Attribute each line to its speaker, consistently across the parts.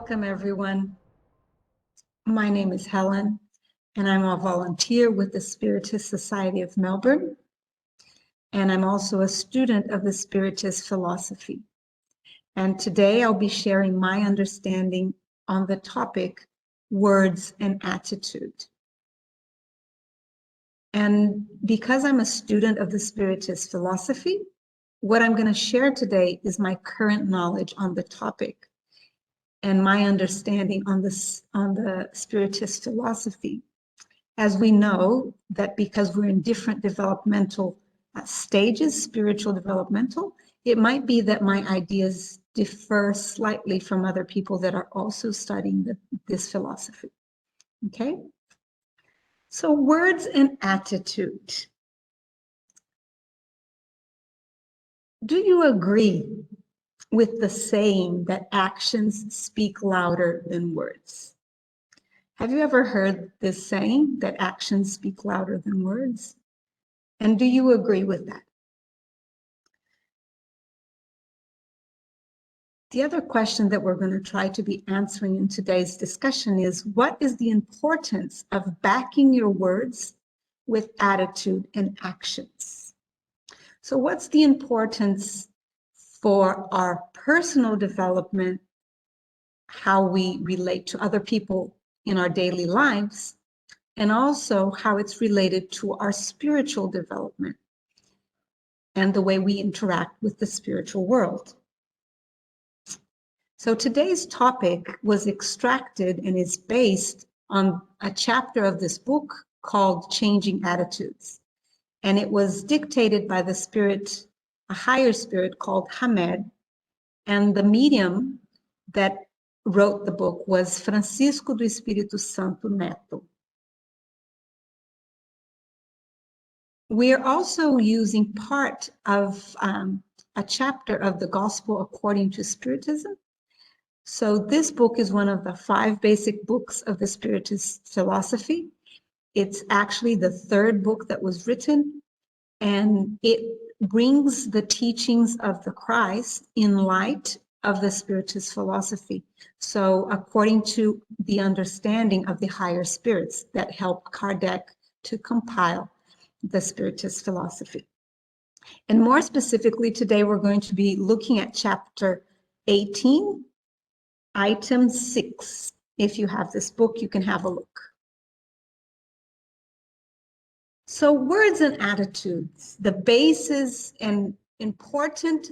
Speaker 1: Welcome, everyone. My name is Helen, and I'm a volunteer with the Spiritist Society of Melbourne, and I'm also a student of the Spiritist philosophy. And today I'll be sharing my understanding on the topic, words and attitude. And because I'm a student of the Spiritist philosophy, what I'm going to share today is my current knowledge on the topic and my understanding on the Spiritist philosophy. As we know that because we're in different developmental stages, spiritual developmental, it might be that my ideas differ slightly from other people that are also studying this philosophy. Okay? So words and attitude. Do you agree with the saying that actions speak louder than words? Have you ever heard this saying that actions speak louder than words? And do you agree with that? The other question that we're going to try to be answering in today's discussion is, what is the importance of backing your words with attitude and actions? So what's the importance for our personal development, how we relate to other people in our daily lives, and also how it's related to our spiritual development and the way we interact with the spiritual world? So today's topic was extracted and is based on a chapter of this book called Changing Attitudes. And it was dictated by the spirit, a higher spirit called Hamed. And the medium that wrote the book was Francisco do Espírito Santo Neto. We are also using part of a chapter of the Gospel according to Spiritism. So this book is one of the 5 basic books of the Spiritist philosophy. It's actually the 3rd book that was written, and it brings the teachings of the Christ in light of the Spiritist philosophy. So according to the understanding of the higher spirits that helped Kardec to compile the Spiritist philosophy. And more specifically, today we're going to be looking at chapter 18, item 6. If you have this book, you can have a look. So words and attitudes, the basis and important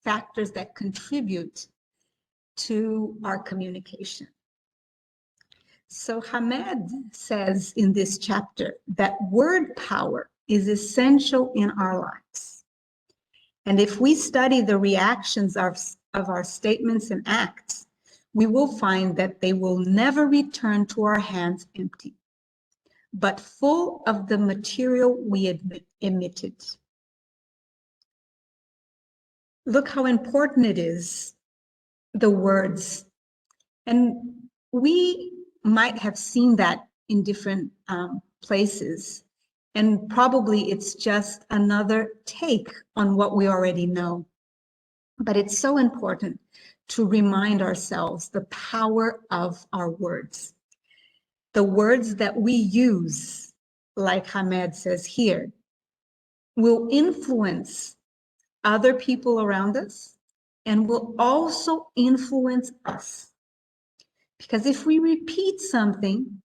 Speaker 1: factors that contribute to our communication. So Hamed says in this chapter that word power is essential in our lives. And if we study the reactions of our statements and acts, we will find that they will never return to our hands empty, but full of the material we emitted. Look how important it is, the words. And we might have seen that in different places, and probably it's just another take on what we already know. But it's so important to remind ourselves the power of our words. The words that we use, like Hamed says here, will influence other people around us and will also influence us. Because if we repeat something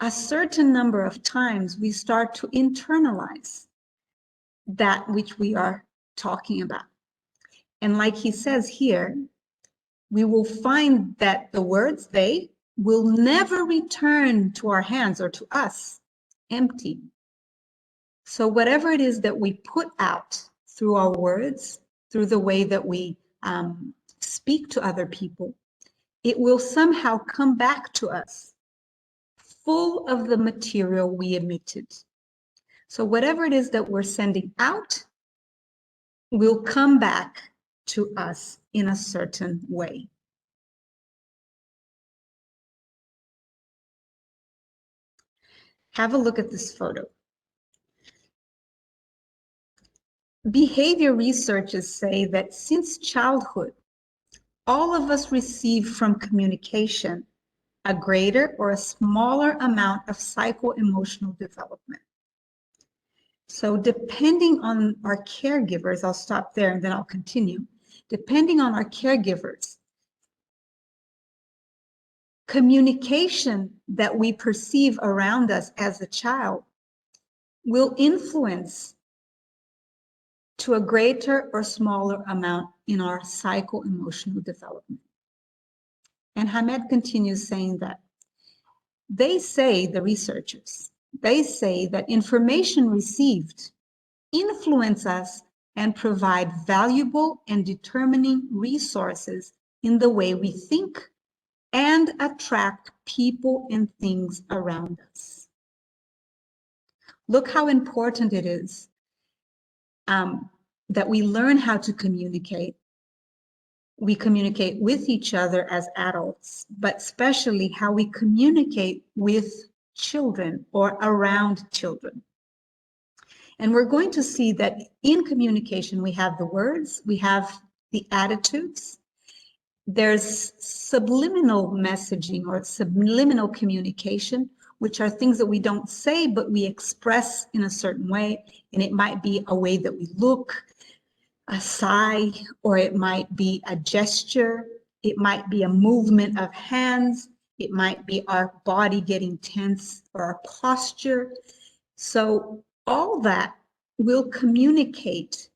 Speaker 1: a certain number of times, we start to internalize that which we are talking about. And like he says here, we will find that the words, they will never return to our hands or to us empty. So whatever it is that we put out through our words, through the way that we speak to other people, it will somehow come back to us full of the material we emitted. So whatever it is that we're sending out will come back to us in a certain way. Have a look at this photo. Behavior researchers say that since childhood, all of us receive from communication a greater or a smaller amount of psycho-emotional development. So depending on our caregivers, I'll stop there and then I'll continue. Depending on our caregivers, communication that we perceive around us as a child will influence to a greater or smaller amount in our psycho-emotional development. And Hamed continues saying that they say, the researchers, they say that information received influence us and provide valuable and determining resources in the way we think and attract people and things around us. Look how important it is that we learn how to communicate. We communicate with each other as adults, but especially how we communicate with children or around children. And we're going to see that in communication, we have the words, we have the attitudes, there's subliminal messaging or subliminal communication, which are things that we don't say, but we express in a certain way. And it might be a way that we look, a sigh, or it might be a gesture. It might be a movement of hands. It might be our body getting tense or our posture. So all that will communicate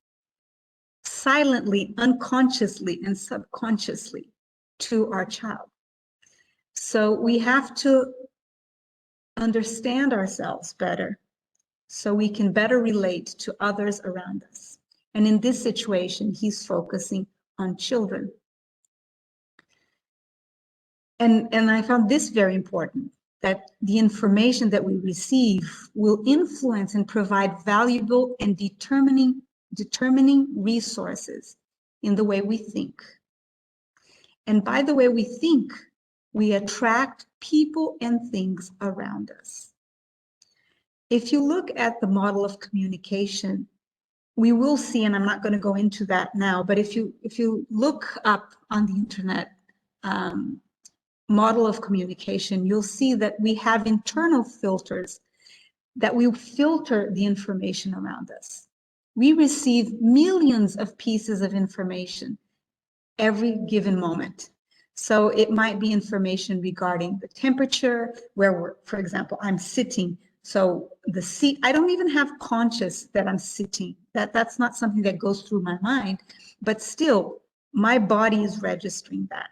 Speaker 1: silently, unconsciously, and subconsciously to our child. So we have to understand ourselves better so we can better relate to others around us. And in this situation, he's focusing on children. And I found this very important, that the information that we receive will influence and provide valuable and determining resources in the way we think. And by the way we think, we attract people and things around us. If you look at the model of communication, we will see, and I'm not going to go into that now, but if you look up on the internet, model of communication, you'll see that we have internal filters that we filter the information around us. We receive millions of pieces of information every given moment. So it might be information regarding the temperature, for example, I'm sitting. So the seat, I don't even have conscious that I'm sitting. That's not something that goes through my mind, but still my body is registering that.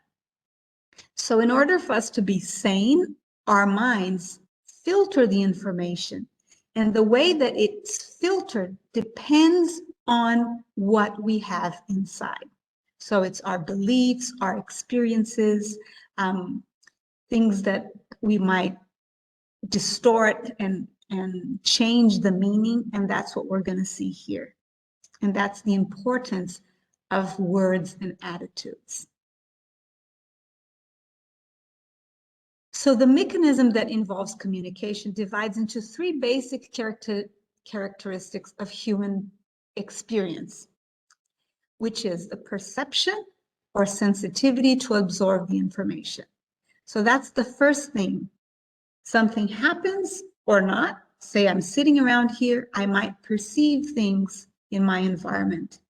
Speaker 1: So in order for us to be sane, our minds filter the information. And the way that it's filtered depends on what we have inside. So it's our beliefs, our experiences, things that we might distort and change the meaning. And that's what we're going to see here. And that's the importance of words and attitudes. So the mechanism that involves communication divides into three basic characteristics of human experience, which is the perception or sensitivity to absorb the information. So that's the first thing. Something happens or not. Say I'm sitting around here, I might perceive things in my environment,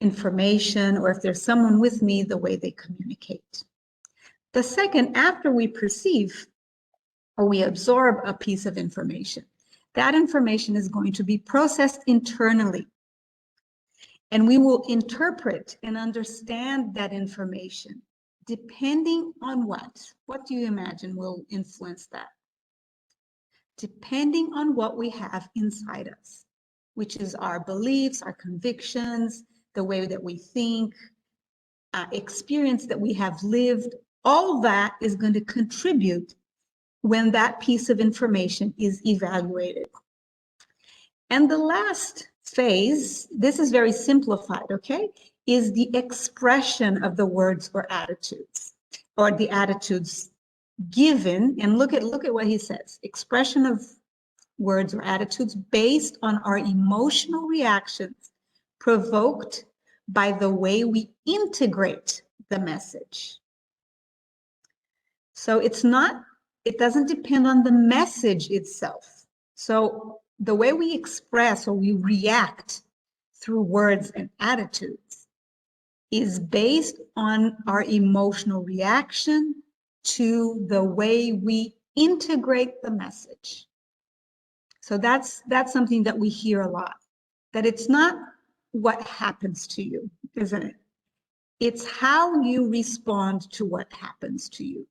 Speaker 1: information, or if there's someone with me, the way they communicate. The second, after we perceive or we absorb a piece of information, that information is going to be processed internally. And we will interpret and understand that information depending on what? What do you imagine will influence that? Depending on what we have inside us, which is our beliefs, our convictions, the way that we think, experience that we have lived. All that is going to contribute when that piece of information is evaluated. And the last phase, this is very simplified, okay, is the expression of the words or attitudes, or the attitudes given. And look at what he says, expression of words or attitudes based on our emotional reactions provoked by the way we integrate the message. So it doesn't depend on the message itself. So the way we express or we react through words and attitudes is based on our emotional reaction to the way we integrate the message. So that's something that we hear a lot, that it's not what happens to you, isn't it? It's how you respond to what happens to you.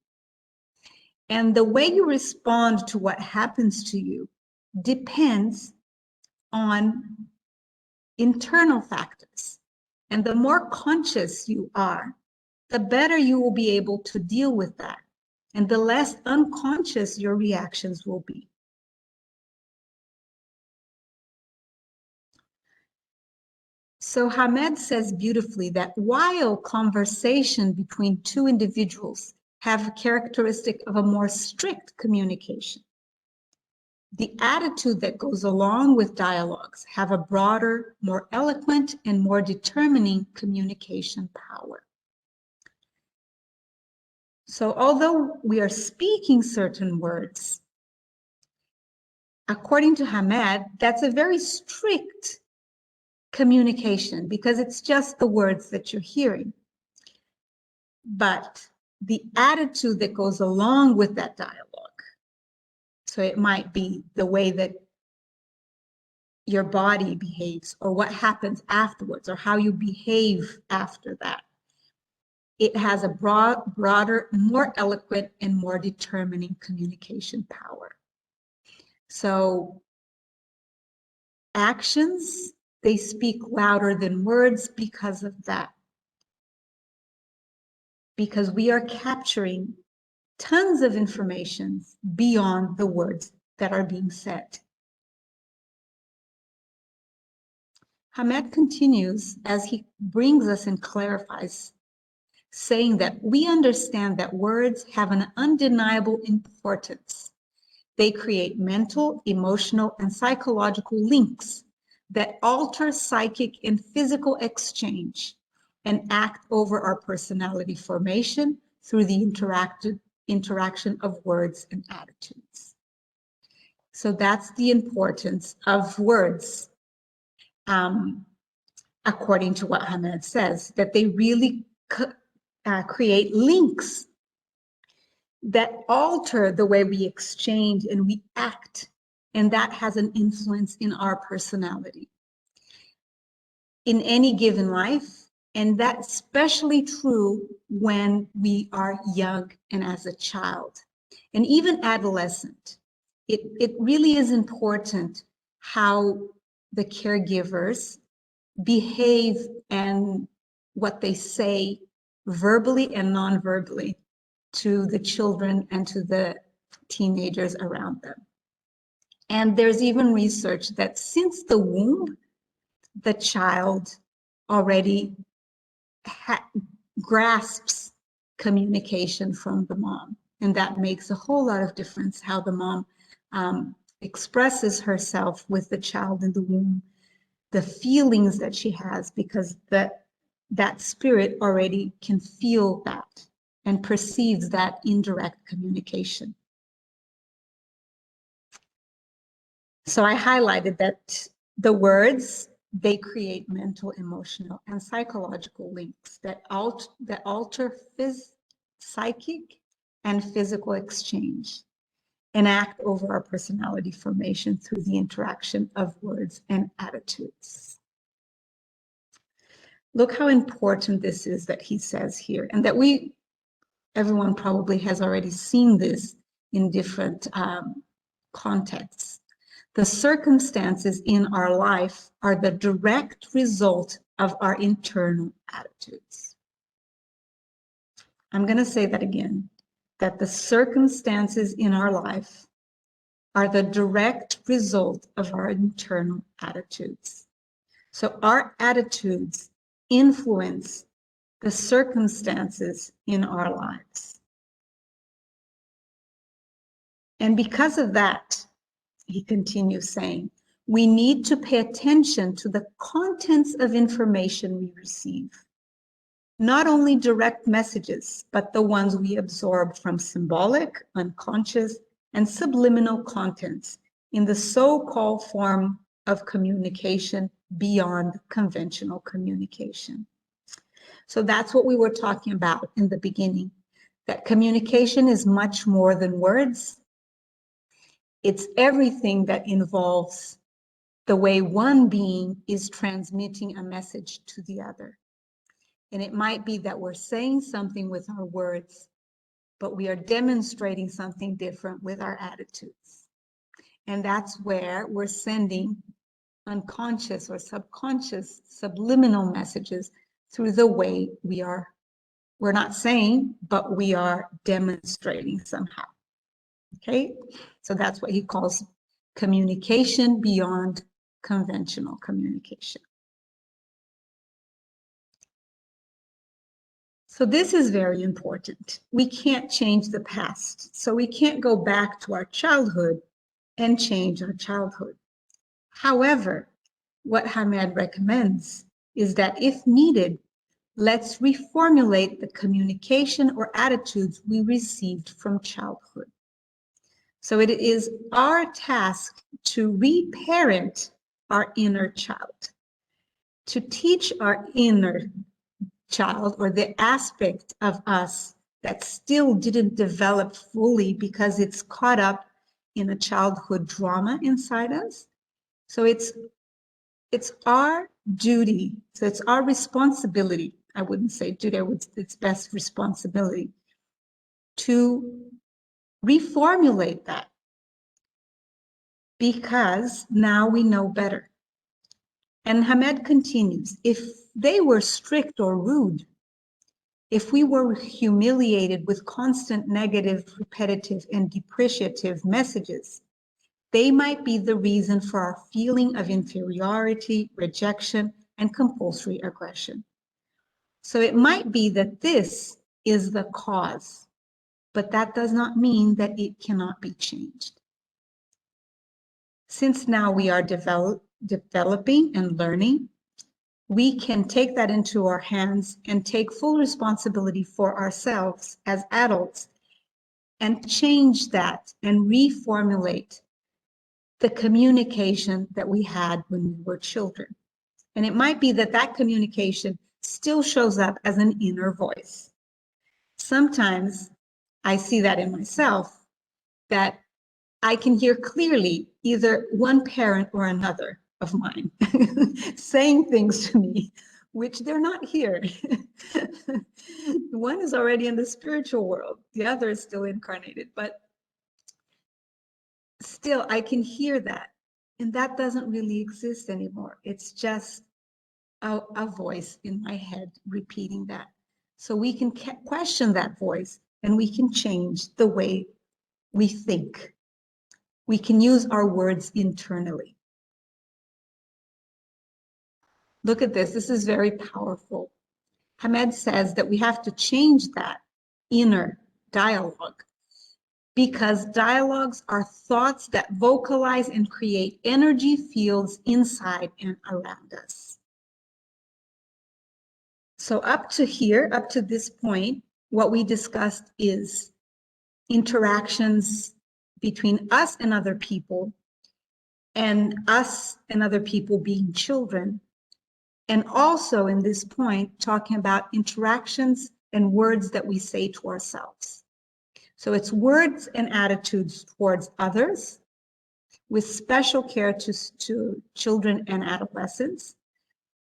Speaker 1: And the way you respond to what happens to you depends on internal factors. And the more conscious you are, the better you will be able to deal with that. And the less unconscious your reactions will be. So Hamed says beautifully that while conversation between two individuals have a characteristic of a more strict communication, the attitude that goes along with dialogues have a broader, more eloquent, and more determining communication power. So although we are speaking certain words, according to Hamed, that's a very strict communication because it's just the words that you're hearing. But the attitude that goes along with that dialogue, so it might be the way that your body behaves or what happens afterwards or how you behave after that, it has a broader, more eloquent, and more determining communication power. So actions, they speak louder than words because of that. Because we are capturing tons of information beyond the words that are being said. Hamed continues as he brings us and clarifies, saying that we understand that words have an undeniable importance. They create mental, emotional, and psychological links that alter psychic and physical exchange and act over our personality formation through the interaction of words and attitudes. So that's the importance of words, according to what Hamed says, that they really create links that alter the way we exchange and we act, and that has an influence in our personality in any given life, and that's especially true when we are young and as a child, and even adolescent. It really is important how the caregivers behave and what they say verbally and non-verbally to the children and to the teenagers around them. And there's even research that since the womb, the child already grasps communication from the mom. And that makes a whole lot of difference how the mom expresses herself with the child in the womb, the feelings that she has, because that spirit already can feel that and perceives that indirect communication. So I highlighted that the words, they create mental, emotional, and psychological links that alter psychic and physical exchange and act over our personality formation through the interaction of words and attitudes. Look how important this is that he says here, and that everyone probably has already seen this in different contexts. The circumstances in our life are the direct result of our internal attitudes. I'm going to say that again, that the circumstances in our life are the direct result of our internal attitudes. So our attitudes influence the circumstances in our lives. And because of that, he continues saying, we need to pay attention to the contents of information we receive. not only direct messages, but the ones we absorb from symbolic, unconscious, and subliminal contents in the so-called form of communication beyond conventional communication. So that's what we were talking about in the beginning, that communication is much more than words. It's everything that involves the way one being is transmitting a message to the other. And it might be that we're saying something with our words, but we are demonstrating something different with our attitudes. And that's where we're sending unconscious or subconscious subliminal messages through the way we're not saying, but we are demonstrating somehow. Okay, so that's what he calls communication beyond conventional communication. So this is very important. We can't change the past. So we can't go back to our childhood and change our childhood. However, what Hamed recommends is that if needed, let's reformulate the communication or attitudes we received from childhood. So it is our task to reparent our inner child, to teach our inner child, or the aspect of us that still didn't develop fully because it's caught up in a childhood drama inside us. So it's our duty, so it's our responsibility, I wouldn't say duty, it's best responsibility, to reformulate that, because now we know better. And Hamed continues, if they were strict or rude, if we were humiliated with constant negative, repetitive, and depreciative messages, they might be the reason for our feeling of inferiority, rejection, and compulsory aggression. So it might be that this is the cause, but that does not mean that it cannot be changed. Since now we are developing and learning, we can take that into our hands and take full responsibility for ourselves as adults and change that and reformulate the communication that we had when we were children. And it might be that that communication still shows up as an inner voice. Sometimes I see that in myself, that I can hear clearly either one parent or another of mine saying things to me, which they're not here. One is already in the spiritual world, the other is still incarnated, but still I can hear that. And that doesn't really exist anymore. It's just a voice in my head repeating that. So we can question that voice and we can change the way we think. We can use our words internally. Look at this. This is very powerful. Hamed says that we have to change that inner dialogue, because dialogues are thoughts that vocalize and create energy fields inside and around us. So up to here, up to this point, what we discussed is interactions between us and other people, and us and other people being children. And also in this point, talking about interactions and words that we say to ourselves. So it's words and attitudes towards others, with special care to children and adolescents,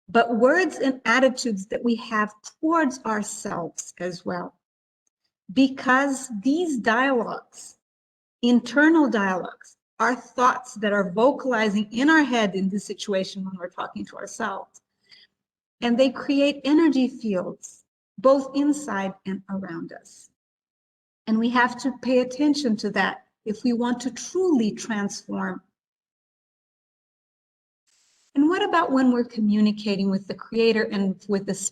Speaker 1: but words and attitudes that we have towards ourselves as well. Because these dialogues, internal dialogues, are thoughts that are vocalizing in our head in this situation when we're talking to ourselves. And they create energy fields, both inside and around us. And we have to pay attention to that if we want to truly transform. And what about when we're communicating with the Creator and with the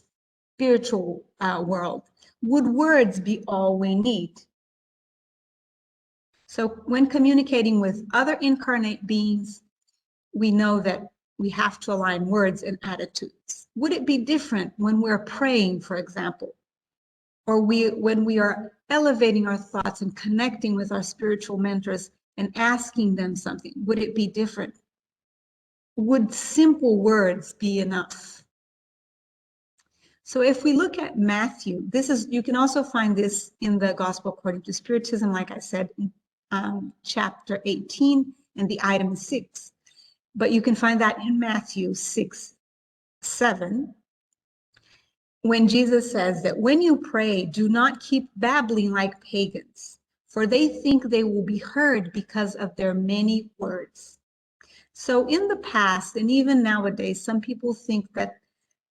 Speaker 1: spiritual world? Would words be all we need? So when communicating with other incarnate beings, we know that we have to align words and attitudes. Would it be different when we're praying, for example, or when we are elevating our thoughts and connecting with our spiritual mentors and asking them something? Would it be different? Would simple words be enough? So if we look at Matthew, you can also find this in the Gospel According to Spiritism, like I said, in chapter 18, and the item 6. But you can find that in Matthew 6:7, when Jesus says that when you pray, do not keep babbling like pagans, for they think they will be heard because of their many words. So in the past, and even nowadays, some people think that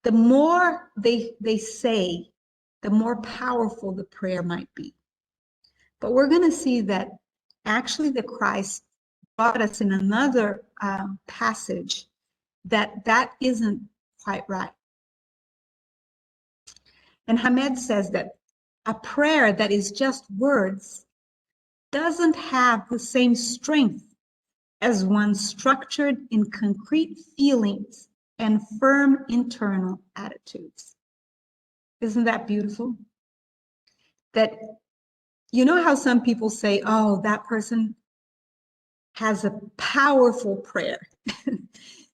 Speaker 1: the more they say, the more powerful the prayer might be. But we're going to see that actually the Christ brought us in another passage that isn't quite right. And Hamed says that a prayer that is just words doesn't have the same strength as one structured in concrete feelings and firm internal attitudes. Isn't that beautiful? That, you know how some people say, oh, that person has a powerful prayer.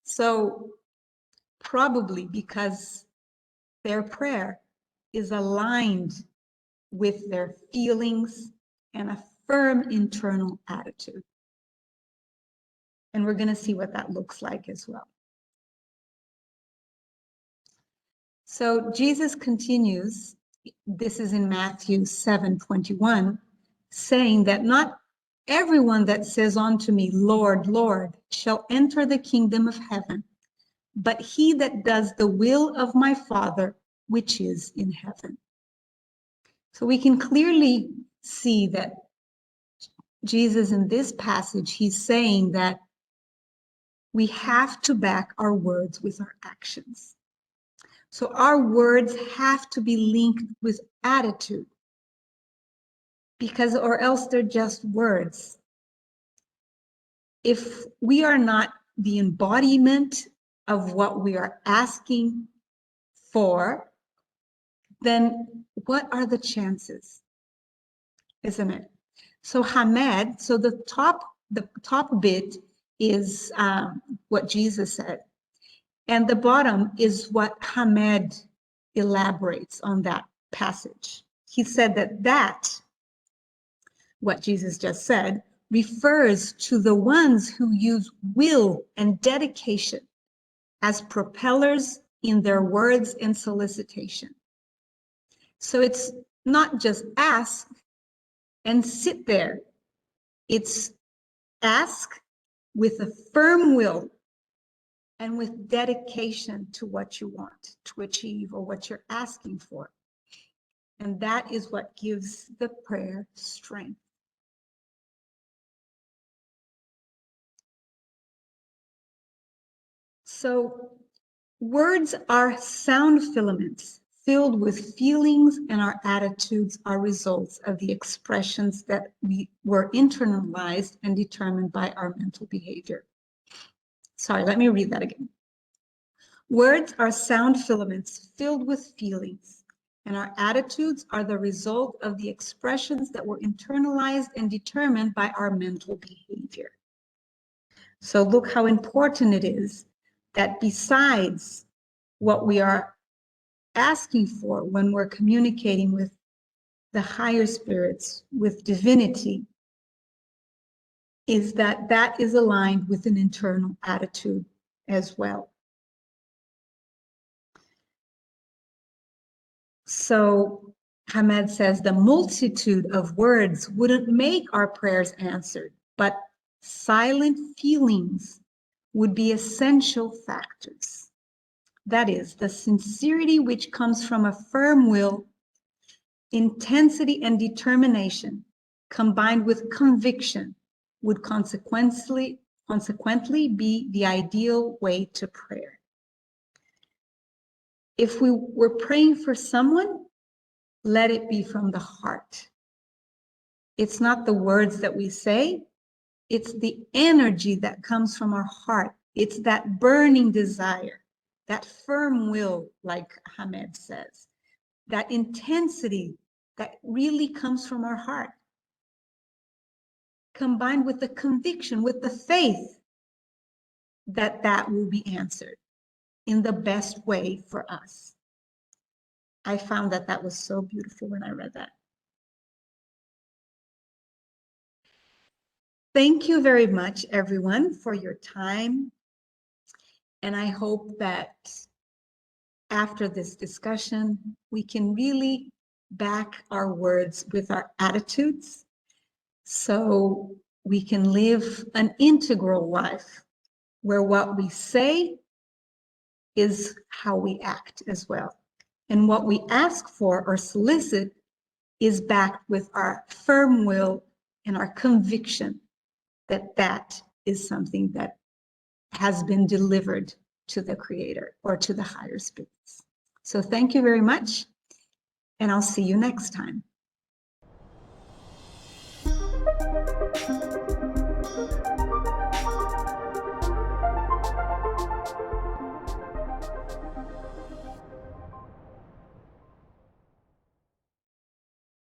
Speaker 1: So probably because their prayer is aligned with their feelings and a firm internal attitude. And we're going to see what that looks like as well. So Jesus continues, this is in Matthew 7:21, saying that not everyone that says unto me, Lord, Lord, shall enter the kingdom of heaven, but he that does the will of my Father, which is in heaven. So we can clearly see that Jesus in this passage, he's saying that we have to back our words with our actions. So our words have to be linked with attitude, because or else they're just words. If we are not the embodiment of what we are asking for, then what are the chances? Isn't it? So Hamed, so the top bit is what Jesus said. And the bottom is what Hamed elaborates on that passage. He said that what Jesus just said, refers to the ones who use will and dedication as propellers in their words and solicitation. So it's not just ask and sit there. It's ask with a firm will and with dedication to what you want to achieve or what you're asking for. And that is what gives the prayer strength. So words are sound filaments filled with feelings, and our attitudes are results of the expressions that we were internalized and determined by our mental behavior. Sorry, let me read that again. Words are sound filaments filled with feelings, and our attitudes are the result of the expressions that were internalized and determined by our mental behavior. So look how important it is that besides what we are asking for when we're communicating with the higher spirits, with divinity, is that is aligned with an internal attitude as well. So Hamed says the multitude of words wouldn't make our prayers answered, but silent feelings would be essential factors. That is, the sincerity which comes from a firm will, intensity and determination, combined with conviction, would consequently be the ideal way to prayer. If we were praying for someone, let it be from the heart. It's not the words that we say, it's the energy that comes from our heart It's that burning desire, that firm will, like Hamed says, that intensity that really comes from our heart, combined with the conviction, with the faith that that will be answered in the best way for us. I found that that was so beautiful when I read that. Thank you very much, everyone, for your time. And I hope that after this discussion, we can really back our words with our attitudes so we can live an integral life where what we say is how we act as well. And what we ask for or solicit is backed with our firm will and our conviction that that is something that has been delivered to the Creator or to the higher spirits. So thank you very much, and I'll see you next time.